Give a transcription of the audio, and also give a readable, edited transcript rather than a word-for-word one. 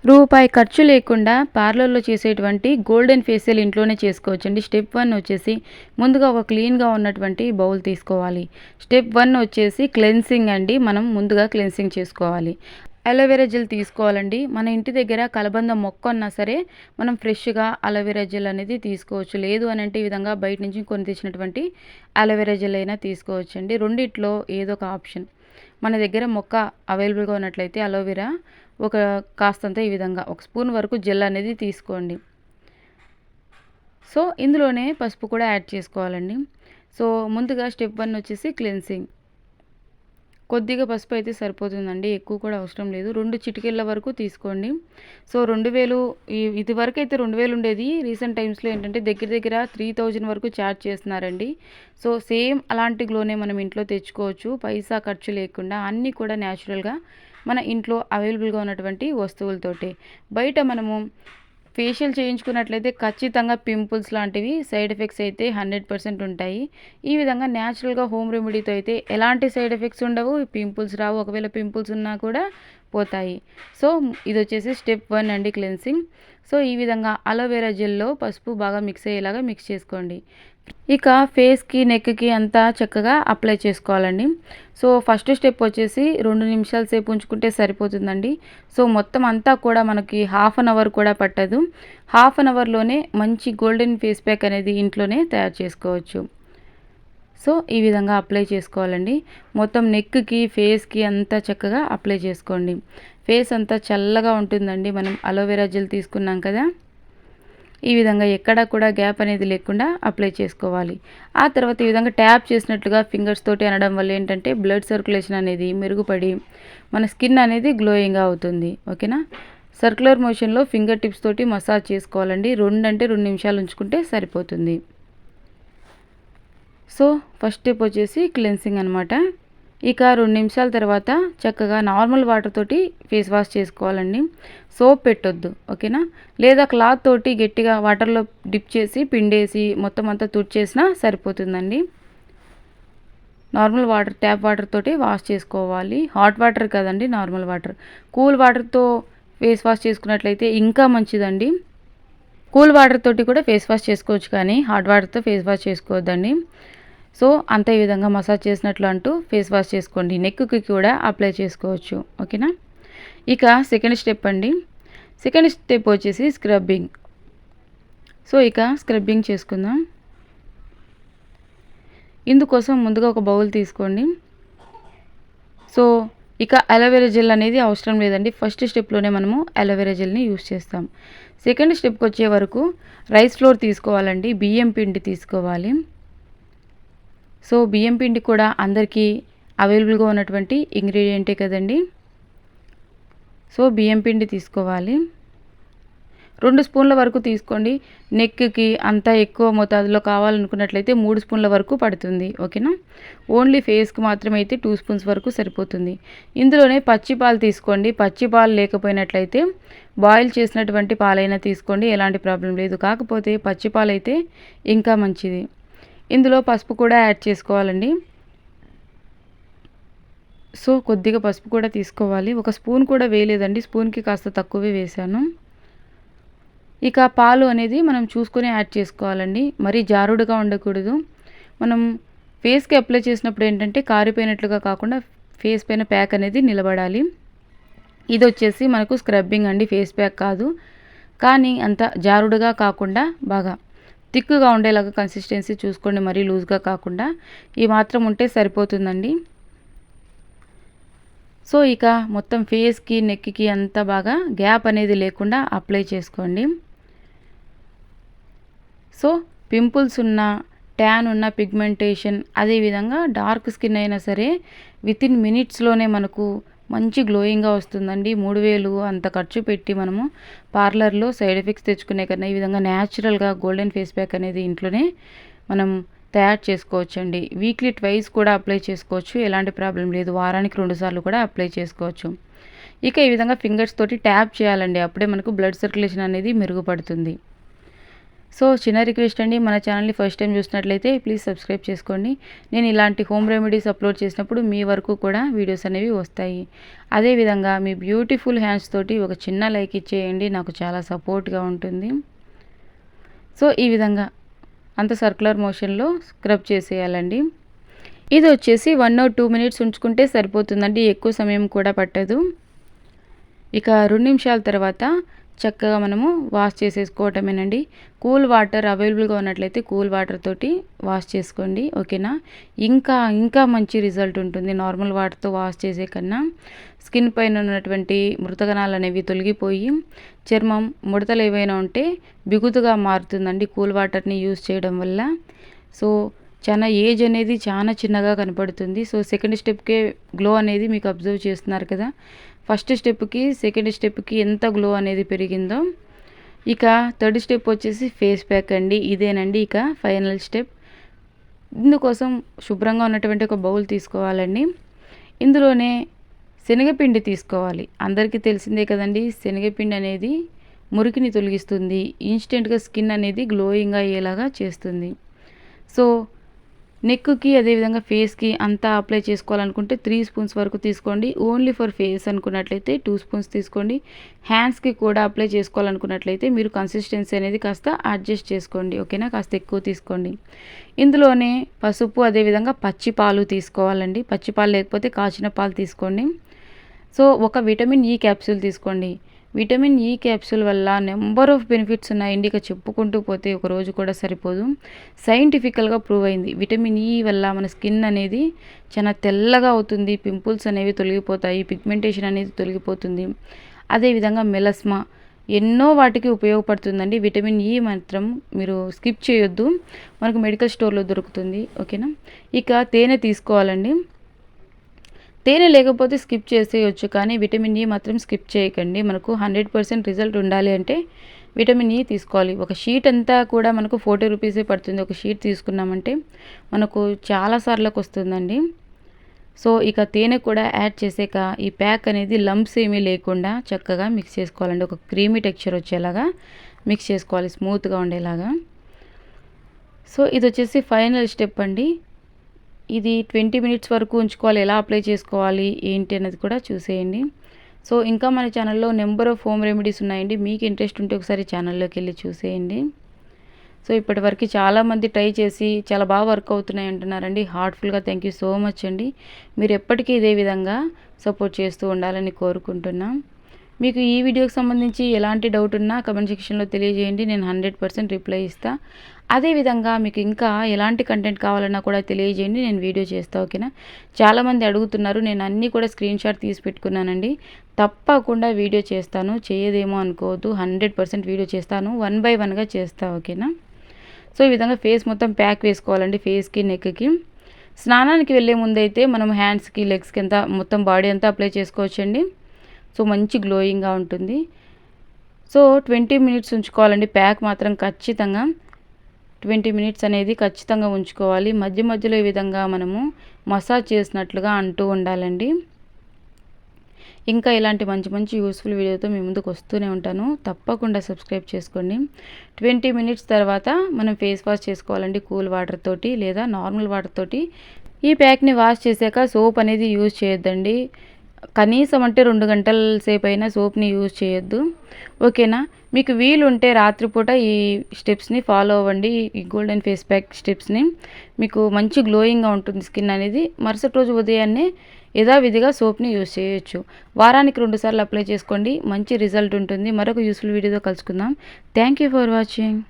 రూపాయి ఖర్చు లేకుండా పార్లర్‌లో చేసేటువంటి గోల్డెన్ ఫేషియల్ ఇంట్లోనే చేసుకోవచ్చండి. స్టెప్ 1 వచ్చేసి ముందుగా ఒక క్లీన్‌గా ఉన్నటువంటి బౌల్ తీసుకోవాలి. స్టెప్ 1 వచ్చేసి క్లెన్సింగ్ అండి. మనం ముందుగా క్లెన్సింగ్ చేసుకోవాలి. అలోవెరా జెల్ తీసుకోవాలండి. మన ఇంటి దగ్గర కలబంద మొక్క ఉన్నా సరే మనం ఫ్రెష్‌గా అలోవెరా జెల్ అనేది తీసుకోవచ్చు. లేదు అనంటే ఈ విధంగా బయట నుంచి కొని తెచ్చినటువంటి అలోవెరా జెల్ అయినా తీసుకోవచ్చండి. రెండిట్లో ఏదో ఒక ఆప్షన్. మన దగ్గర మొక్క అవైలబుల్‌గా ఉన్నట్లయితే అలోవెరా ఒక కాస్తంత ఈ విధంగా ఒక స్పూన్ వరకు జెల్ అనేది తీసుకోండి. సో ఇందులోనే పసుపు కూడా యాడ్ చేసుకోవాలండి. సో ముందుగా స్టెప్ 1 వచ్చేసి క్లెన్సింగ్. కొద్దిగా పసుపు అయితే సరిపోతుందండి. ఎక్కువ కూడా అవసరం లేదు. 2 చిటికెళ్ళ వరకు తీసుకోండి. సో 2000 ఇదివరకు అయితే 2000 ఉండేది. రీసెంట్ టైమ్స్‌లో ఏంటంటే దగ్గర దగ్గర 3000 వరకు ఛార్జ్ చేస్తున్నారండి. సో సేమ్ అలాంటి గ్లోనే మనం ఇంట్లో తెచ్చుకోవచ్చు. పైసా ఖర్చు లేకుండా అన్నీ కూడా న్యాచురల్‌గా మన ఇంట్లో అవైలబుల్‌గా ఉన్నటువంటి వస్తువులతోటే. బయట మనము ఫేషియల్ చేయించుకున్నట్లయితే ఖచ్చితంగా పింపుల్స్ లాంటివి సైడ్ ఎఫెక్ట్స్ అయితే 100% ఉంటాయి. ఈ విధంగా న్యాచురల్‌గా హోమ్ రెమెడీతో అయితే ఎలాంటి సైడ్ ఎఫెక్ట్స్ ఉండవు. పింపుల్స్ రావు. ఒకవేళ పింపుల్స్ ఉన్నా కూడా పోతాయి. సో ఇదొచ్చేసి స్టెప్ 1 అండి క్లెన్సింగ్. సో ఈ విధంగా అలోవెరా జెల్‌లో పసుపు బాగా మిక్స్ అయ్యేలాగా మిక్స్ చేసుకోండి. ఇక ఫేస్‌కి, నెక్‌కి అంతా చక్కగా అప్లై చేసుకోవాలండి. సో ఫస్ట్ స్టెప్ వచ్చేసి 2 నిమిషాల సేపు ఉంచుకుంటే సరిపోతుందండి. సో మొత్తం అంతా కూడా మనకి హాఫ్ అన్ అవర్ కూడా పట్టదు. హాఫ్ అన్ అవర్‌లోనే మంచి గోల్డెన్ ఫేస్ ప్యాక్ అనేది ఇంట్లోనే తయారు చేసుకోవచ్చు. సో ఈ విధంగా అప్లై చేసుకోవాలండి. మొత్తం నెక్‌కి, ఫేస్‌కి అంతా చక్కగా అప్లై చేసుకోండి. ఫేస్ అంతా చల్లగా ఉంటుందండి. మనం అలోవెరా జెల్ తీసుకున్నాం కదా! ఈ విధంగా ఎక్కడా కూడా గ్యాప్ అనేది లేకుండా అప్లై చేసుకోవాలి. ఆ తర్వాత ఈ విధంగా ట్యాప్ చేసినట్లుగా ఫింగర్స్ తోటి అనడం వల్ల ఏంటంటే బ్లడ్ సర్క్యులేషన్ అనేది మెరుగుపడి మన స్కిన్ అనేది గ్లోయింగ్‌గా అవుతుంది. ఓకేనా? సర్క్యులర్ మోషన్‌లో ఫింగర్ టిప్స్ తోటి మసాజ్ చేసుకోవాలండి. 2 నిమిషాలు ఉంచుకుంటే సరిపోతుంది. సో ఫస్ట్ స్టెప్ వచ్చేసి క్లెన్సింగ్ అనమాట. ఇక 2 నిమిషాల తర్వాత చక్కగా నార్మల్ వాటర్ తోటి ఫేస్ వాష్ చేసుకోవాలండి. సోప్ పెట్టొద్దు. ఓకేనా? లేదా క్లాత్ తోటి గట్టిగా వాటర్‌లో డిప్ చేసి పిండేసి మొత్తం అంతా తుడిచేసినా సరిపోతుందండి. నార్మల్ వాటర్ ట్యాప్ వాటర్ తోటి వాష్ చేసుకోవాలి. హాట్ వాటర్ కాదండి, నార్మల్ వాటర్. కూల్ వాటర్‌తో ఫేస్ వాష్ చేసుకున్నట్లయితే ఇంకా మంచిదండి. కూల్ వాటర్ తోటి కూడా ఫేస్ వాష్ చేసుకోవచ్చు కానీ హాట్ వాటర్‌తో ఫేస్ వాష్ చేసుకోవద్దండి. సో అంతా ఈ విధంగా మసాజ్ చేసినట్లు అంటూ ఫేస్ వాష్ చేసుకోండి. నెక్‌కి కూడా అప్లై చేసుకోవచ్చు. ఓకేనా? ఇక సెకండ్ స్టెప్ అండి. సెకండ్ స్టెప్ వచ్చేసి స్క్రబ్బింగ్. సో ఇక స్క్రబ్బింగ్ చేసుకుందాం. ఇందుకోసం ముందుగా ఒక బౌల్ తీసుకోండి. సో ఇక అలోవెరా జెల్ అనేది అవసరం లేదండి. ఫస్ట్ స్టెప్‌లోనే మనము అలోవెరా జెల్‌ని యూజ్ చేస్తాం. సెకండ్ స్టెప్‌కి వచ్చే వరకు రైస్ ఫ్లోర్ తీసుకోవాలండి. బియ్యం పిండి తీసుకోవాలి. సో బియ్యం పిండి కూడా అందరికీ అవైలబుల్‌గా ఉన్నటువంటి ఇంగ్రీడియంటే కదండి. సో బియ్యం పిండి తీసుకోవాలి. 2 స్పూన్ల వరకు తీసుకోండి. నెక్‌కి అంతా ఎక్కువ మోతాదులో కావాలనుకున్నట్లయితే 3 స్పూన్ల వరకు పడుతుంది. ఓకేనా? ఓన్లీ ఫేస్‌కి మాత్రమే అయితే 2 స్పూన్స్ వరకు సరిపోతుంది. ఇందులోనే పచ్చి పాలు తీసుకోండి. పచ్చి పాలు లేకపోయినట్లయితే బాయిల్ చేసినటువంటి పాలైనా తీసుకోండి. ఎలాంటి ప్రాబ్లం లేదు. కాకపోతే పచ్చి పాలైతే ఇంకా మంచిది. ఇందులో పసుపు కూడా యాడ్ చేసుకోవాలండి. సో కొద్దిగా పసుపు కూడా తీసుకోవాలి. ఒక స్పూన్ కూడా వేయలేదండి. స్పూన్‌కి కాస్త తక్కువే వేశాను. ఇక పాలు అనేది మనం చూసుకొని యాడ్ చేసుకోవాలండి. మరీ జారుడుగా ఉండకూడదు. మనం ఫేస్‌కి అప్లై చేసినప్పుడు ఏంటంటే కారిపోయినట్లుగా కాకుండా ఫేస్ పైన ప్యాక్ అనేది నిలబడాలి. ఇదొచ్చేసి మనకు స్క్రబ్బింగ్ అండి, ఫేస్ ప్యాక్ కాదు. కానీ అంత జారుడుగా కాకుండా బాగా థిక్‌గా ఉండేలాగా కన్సిస్టెన్సీ చూసుకోండి. మరీ లూజ్‌గా కాకుండా ఈ మాత్రం ఉంటే సరిపోతుందండి. సో ఇక మొత్తం ఫేస్‌కి, నెక్‌కి అంతా బాగా గ్యాప్ అనేది లేకుండా అప్లై చేసుకోండి. సో పింపుల్స్ ఉన్న, ట్యాన్ ఉన్న, పిగ్మెంటేషన్ అదేవిధంగా డార్క్ స్కిన్ అయినా సరే వితిన్ మినిట్స్‌లోనే మనకు మంచి గ్లోయింగ్‌గా వస్తుందండి. 3000 అంత ఖర్చు పెట్టి మనము పార్లర్‌లో సైడ్ ఎఫెక్ట్స్ తెచ్చుకునే కన్నా ఈ విధంగా న్యాచురల్‌గా గోల్డెన్ ఫేస్ ప్యాక్ అనేది ఇంట్లోనే మనం తయారు చేసుకోవచ్చండి. వీక్లీ ట్వైస్ కూడా అప్లై చేసుకోవచ్చు. ఎలాంటి ప్రాబ్లం లేదు. వారానికి 2 సార్లు కూడా అప్లై చేసుకోవచ్చు. ఇక ఈ విధంగా ఫింగర్స్ తోటి ట్యాప్ చేయాలండి. అప్పుడే మనకు బ్లడ్ సర్క్యులేషన్ అనేది మెరుగుపడుతుంది. సో చిన్న రిక్వెస్ట్ అండి, మన ఛానల్ని ఫస్ట్ టైం చూసినట్లయితే ప్లీజ్ సబ్స్క్రైబ్ చేసుకోండి. నేను ఇలాంటి హోమ్ రెమెడీస్ అప్లోడ్ చేసినప్పుడు మీ వరకు కూడా వీడియోస్ అనేవి వస్తాయి. అదేవిధంగా మీ బ్యూటిఫుల్ హ్యాండ్స్ తోటి ఒక చిన్న లైక్ ఇచ్చేయండి, నాకు చాలా సపోర్ట్గా ఉంటుంది. సో ఈ విధంగా అంత సర్క్యులర్ మోషన్లో స్క్రబ్ చేసేయాలండి. ఇది వచ్చేసి 1 or 2 minutes ఉంచుకుంటే సరిపోతుందండి, ఎక్కువ సమయం కూడా పట్టదు. ఇక 2 నిమిషాల తర్వాత చక్కగా మనము వాష్ చేసేసుకోవటమేనండి. కూల్ వాటర్ అవైలబుల్గా ఉన్నట్లయితే కూల్ వాటర్ తోటి వాష్ చేసుకోండి, ఓకేనా. ఇంకా మంచి రిజల్ట్ ఉంటుంది నార్మల్ వాటర్తో వాష్ చేసే కన్నా. స్కిన్ పైన ఉన్నటువంటి మృతకణాలు అనేవి తొలగిపోయి చర్మం ముడతలు ఏవైనా ఉంటే బిగుతుగా మారుతుందండి కూల్ వాటర్ని యూజ్ చేయడం వల్ల. సో చాలా ఏజ్ అనేది చాలా చిన్నగా కనపడుతుంది. సో సెకండ్ స్టెప్కే గ్లో అనేది మీకు అబ్జర్వ్ చేస్తున్నారు కదా, ఫస్ట్ స్టెప్కి సెకండ్ స్టెప్కి ఎంత గ్లో అనేది పెరిగిందో. ఇక థర్డ్ స్టెప్ వచ్చేసి ఫేస్ ప్యాక్ అండి, ఇదేనండి ఇక ఫైనల్ స్టెప్. ఇందుకోసం శుభ్రంగా ఉన్నటువంటి ఒక బౌల్ తీసుకోవాలండి. ఇందులోనే శనగపిండి తీసుకోవాలి. అందరికీ తెలిసిందే కదండి, శనగపిండి అనేది మురికిని తొలగిస్తుంది, ఇన్స్టెంట్గా స్కిన్ అనేది గ్లోయింగ్గా అయ్యేలాగా చేస్తుంది. సో నెక్కి అదేవిధంగా ఫేస్కి అంతా అప్లై చేసుకోవాలనుకుంటే 3 స్పూన్స్ వరకు తీసుకోండి. ఓన్లీ ఫర్ ఫేస్ అనుకున్నట్లయితే 2 స్పూన్స్ తీసుకోండి. హ్యాండ్స్కి కూడా అప్లై చేసుకోవాలనుకున్నట్లయితే మీరు కన్సిస్టెన్సీ అనేది కాస్త అడ్జస్ట్ చేసుకోండి, ఓకేనా, కాస్త ఎక్కువ తీసుకోండి. ఇందులోనే పసుపు అదేవిధంగా పచ్చి పాలు తీసుకోవాలండి. పచ్చి పాలు లేకపోతే కాచిన పాలు తీసుకోండి. సో ఒక విటమిన్ ఈ క్యాప్సూల్ తీసుకోండి. విటమిన్ ఈ క్యాప్సూల్ వల్ల నెంబర్ ఆఫ్ బెనిఫిట్స్ ఉన్నాయండి, ఇక చెప్పుకుంటూ పోతే ఒక రోజు కూడా సరిపోదు. సైంటిఫికల్గా ప్రూవ్ అయింది. విటమిన్ ఈ వల్ల మన స్కిన్ అనేది చాలా తెల్లగా అవుతుంది, పింపుల్స్ అనేవి తొలగిపోతాయి, పిగ్మెంటేషన్ అనేది తొలగిపోతుంది. అదేవిధంగా మెలస్మా ఎన్నో వాటికి ఉపయోగపడుతుందండి. విటమిన్ ఈ మాత్రం మీరు స్కిప్ చేయొద్దు, మనకు మెడికల్ స్టోర్లో దొరుకుతుంది, ఓకేనా. ఇక తేనె తీసుకోవాలండి. తేనె లేకపోతే స్కిప్ చేసేయచ్చు, కానీ విటమిన్ ఈ మాత్రం స్కిప్ చేయకండి. మనకు 100% రిజల్ట్ ఉండాలి అంటే విటమిన్ ఈ తీసుకోవాలి. ఒక షీట్ అంతా కూడా మనకు 40 రూపీసే పడుతుంది. ఒక షీట్ తీసుకున్నామంటే మనకు చాలా సార్లకు వస్తుందండి. సో ఇక తేనె కూడా యాడ్ చేసాక ఈ ప్యాక్ అనేది లంప్స్ ఏమీ లేకుండా చక్కగా మిక్స్ చేసుకోవాలండి. ఒక క్రీమీ టెక్స్చర్ వచ్చేలాగా మిక్స్ చేసుకోవాలి, స్మూత్గా ఉండేలాగా. సో ఇది వచ్చేసి ఫైనల్ స్టెప్ అండి. ఇది 20 minutes వరకు ఉంచుకోవాలి. ఎలా అప్లై చేసుకోవాలి ఏంటి అనేది కూడా చూసేయండి. సో ఇంకా మన ఛానల్లో నెంబర్ ఆఫ్ హోమ్ రెమెడీస్ ఉన్నాయండి, మీకు ఇంట్రెస్ట్ ఉంటే ఒకసారి ఛానల్లోకి వెళ్ళి చూసేయండి. సో ఇప్పటివరకు చాలామంది ట్రై చేసి చాలా బాగా వర్క్ అవుతున్నాయి అంటున్నారండి. హార్ట్ఫుల్గా థ్యాంక్ యూ సో మచ్ అండి. మీరు ఎప్పటికీ ఇదే విధంగా సపోర్ట్ చేస్తూ ఉండాలని కోరుకుంటున్నాం. మీకు ఈ వీడియోకి సంబంధించి ఎలాంటి డౌట్ ఉన్నా కమెంట్ సెక్షన్లో తెలియజేయండి, నేను 100% రిప్లై ఇస్తాను. అదేవిధంగా మీకు ఇంకా ఎలాంటి కంటెంట్ కావాలన్నా కూడా తెలియజేయండి, నేను వీడియో చేస్తాను, ఓకేనా. చాలామంది అడుగుతున్నారు, నేను అన్నీ కూడా స్క్రీన్ షాట్ తీసి పెట్టుకున్నానండి. తప్పకుండా వీడియో చేస్తాను, చేయదేమో అనుకోవద్దు, 100% వీడియో చేస్తాను, 1 by 1గా చేస్తాను, ఓకేనా. సో ఈ విధంగా ఫేస్ మొత్తం ప్యాక్ వేసుకోవాలండి, ఫేస్కి నెక్కి. స్నానానికి వెళ్ళే ముందైతే మనం హ్యాండ్స్కి లెగ్స్కి అంతా మొత్తం బాడీ అంతా అప్లై చేసుకోవచ్చండి. సో మంచి గ్లోయింగ్గా ఉంటుంది. So 20 minutes ఉంచుకోవాలండి. ప్యాక్ మాత్రం ఖచ్చితంగా 20 minutes అనేది ఖచ్చితంగా ఉంచుకోవాలి. మధ్య మధ్యలో ఈ విధంగా మనము మసాజ్ చేసినట్లుగా అంటూ ఉండాలండి. ఇంకా ఇలాంటి మంచి మంచి యూస్ఫుల్ వీడియోతో మీ ముందుకు వస్తూనే ఉంటాను, తప్పకుండా సబ్స్క్రైబ్ చేసుకోండి. 20 minutes తర్వాత మనం ఫేస్ వాష్ చేసుకోవాలండి, కూల్ వాటర్ తోటి లేదా నార్మల్ వాటర్ తోటి. ఈ ప్యాక్ని వాష్ చేశాక సోప్ అనేది యూజ్ చేయొద్దండి. కనీసం అంటే 2 గంటల సేపు అయినా సోప్ని యూజ్ చేయొద్దు, ఓకేనా. మీకు వీలుంటే రాత్రిపూట ఈ స్టెప్స్ని ఫాలో అవ్వండి, ఈ గోల్డెన్ ఫేస్ ప్యాక్ స్టెప్స్ని. మీకు మంచి గ్లోయింగ్గా ఉంటుంది స్కిన్ అనేది. మరుసటి రోజు ఉదయాన్నే యథావిధిగా సోప్ని యూజ్ చేయొచ్చు. వారానికి 2 సార్లు అప్లై చేసుకోండి, మంచి రిజల్ట్ ఉంటుంది. మరొక యూస్ఫుల్ వీడియోతో కలుసుకుందాం. Thank you for watching.